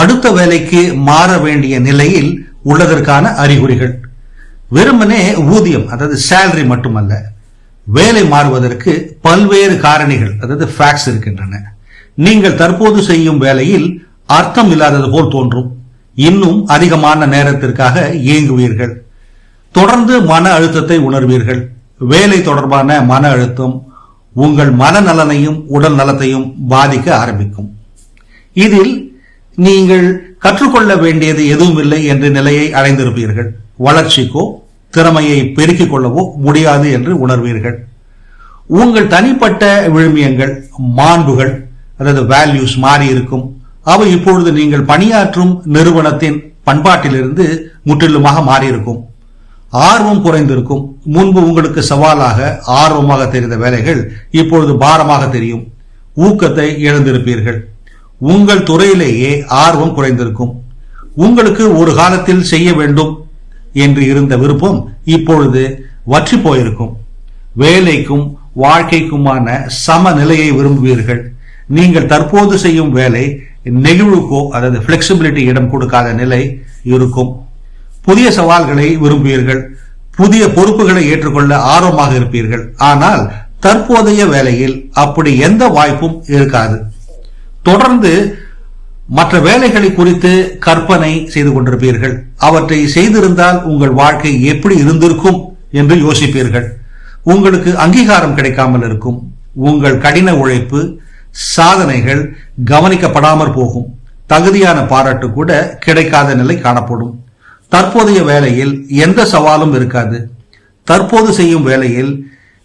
அடுத்த வேலைக்கு மாற வேண்டிய நிலையில் உள்ளதற்கான அறிகுறிகள். வெறுமனே ஊதியம் அதாவது சேலரி மட்டுமல்ல, வேலை மாறுவதற்கு பல்வேறு காரணிகள் அதாவது ஃபேக்ட்ஸ் இருக்கின்றன. நீங்கள் தற்போது செய்யும் வேலையில் அர்த்தம் இல்லாதது போல் தோன்றும். இன்னும் அதிகமான நேரத்திற்காக இயங்குவீர்கள். தொடர்ந்து மன அழுத்தத்தை உணர்வீர்கள். வேலை தொடர்பான மன அழுத்தம் உங்கள் மனநலனையும் உடல் நலத்தையும் பாதிக்க ஆரம்பிக்கும். இதில் நீங்கள் கற்றுக்கொள்ள வேண்டியது எதுவும் இல்லை என்ற நிலையை அடைந்திருப்பீர்கள். வளர்ச்சிக்கோ திறமையை பெருக்கிக் கொள்ளவோ முடியாது என்று உணர்வீர்கள். உங்கள் தனிப்பட்ட விழுமியங்கள், மாண்புகள் அதாவது வேல்யூஸ் மாறி இருக்கும். அவை இப்பொழுது நீங்கள் பணியாற்றும் நிறுவனத்தின் பண்பாட்டிலிருந்து முற்றிலுமாக மாறியிருக்கும். ஆர்வம் குறைந்திருக்கும். முன்பு உங்களுக்கு சவாலாக ஆர்வமாக தெரிந்த வேலைகள் இப்பொழுது பாரமாக தெரியும். ஊக்கத்தை இழந்திருப்பீர்கள். உங்கள் துறையிலேயே ஆர்வம் குறைந்திருக்கும். உங்களுக்கு ஒரு காலத்தில் செய்ய வேண்டும் என்று இருந்த விருப்பம் இப்பொழுது வற்றி போயிருக்கும். வேலைக்கும் வாழ்க்கைக்குமான சமநிலையை விரும்புவீர்கள். நீங்கள் தற்போது செய்யும் வேலை நெகிழ்வுக்கோ அதாவது பிளெக்சிபிலிட்டி இடம் கொடுக்காத நிலை இருக்கும். புதிய சவால்களை விரும்புவீர்கள். புதிய பொறுப்புகளை ஏற்றுக்கொள்ள ஆர்வமாக இருப்பீர்கள். ஆனால் தற்போதைய வேலையில் அப்படி எந்த வாய்ப்பும் இருக்காது. தொடர்ந்து மற்ற வேலைகளை குறித்து கற்பனை செய்து கொண்டிருப்பீர்கள். அவற்றை செய்திருந்தால் உங்கள் வாழ்க்கை எப்படி இருந்திருக்கும் என்று யோசிப்பீர்கள். உங்களுக்கு அங்கீகாரம் கிடைக்காமல் இருக்கும். உங்கள் கடின உழைப்பு சாதனைகள் கவனிக்கப்படாமற் போகும். தகுதியான பாராட்டு கூட கிடைக்காத நிலை காணப்படும். தற்போதைய வேலையில் எந்த சவாலும் இருக்காது. தற்போது செய்யும் வேலையில்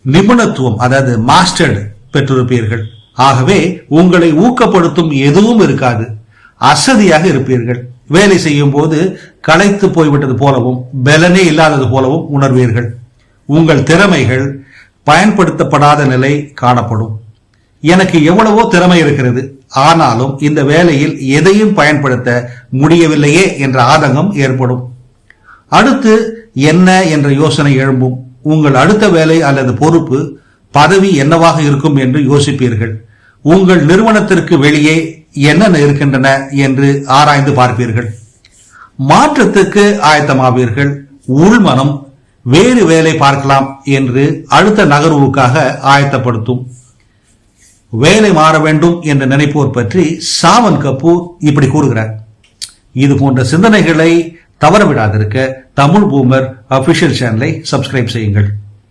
நிபுணத்துவம் அதாவது மாஸ்டர்டு பெற்றிருப்பீர்கள். ஆகவே உங்களை ஊக்கப்படுத்தும் எதுவும் இருக்காது. அசதியாக இருப்பீர்கள். வேலை செய்யும் போது களைத்து போய்விட்டது போலவும் பலனே இல்லாதது போலவும் உணர்வீர்கள். உங்கள் திறமைகள் பயன்படுத்தப்படாத நிலை காணப்படும். எனக்கு எவ்வளவோ திறமை இருக்கிறது, ஆனாலும் இந்த வேலையில் எதையும் பயன்படுத்த முடியவில்லையே என்ற ஆதங்கம் ஏற்படும். அடுத்து என்ன என்ற யோசனை எழும்பும். உங்கள் அடுத்த வேலை அல்லது பொறுப்பு பதவி என்னவாக இருக்கும் என்று யோசிப்பீர்கள். உங்கள் நிறுவனத்திற்கு வெளியே என்னென்ன இருக்கின்றன என்று ஆராய்ந்து பார்ப்பீர்கள். மாற்றத்துக்கு ஆயத்தமாவீர்கள். உள்மனம் வேறு வேலை பார்க்கலாம் என்று அடுத்த நகர்வுக்காக ஆயத்தப்படுத்தும். வேலை மாற வேண்டும் என்று நினைப்போர் பற்றி சாவன் கபூர் இப்படி கூறுகிறார். இது போன்ற சிந்தனைகளை தவறவிடாதிருக்க தமிழ் பூமர் அபிஷியல் சேனலை சப்ஸ்கிரைப் செய்யுங்கள்.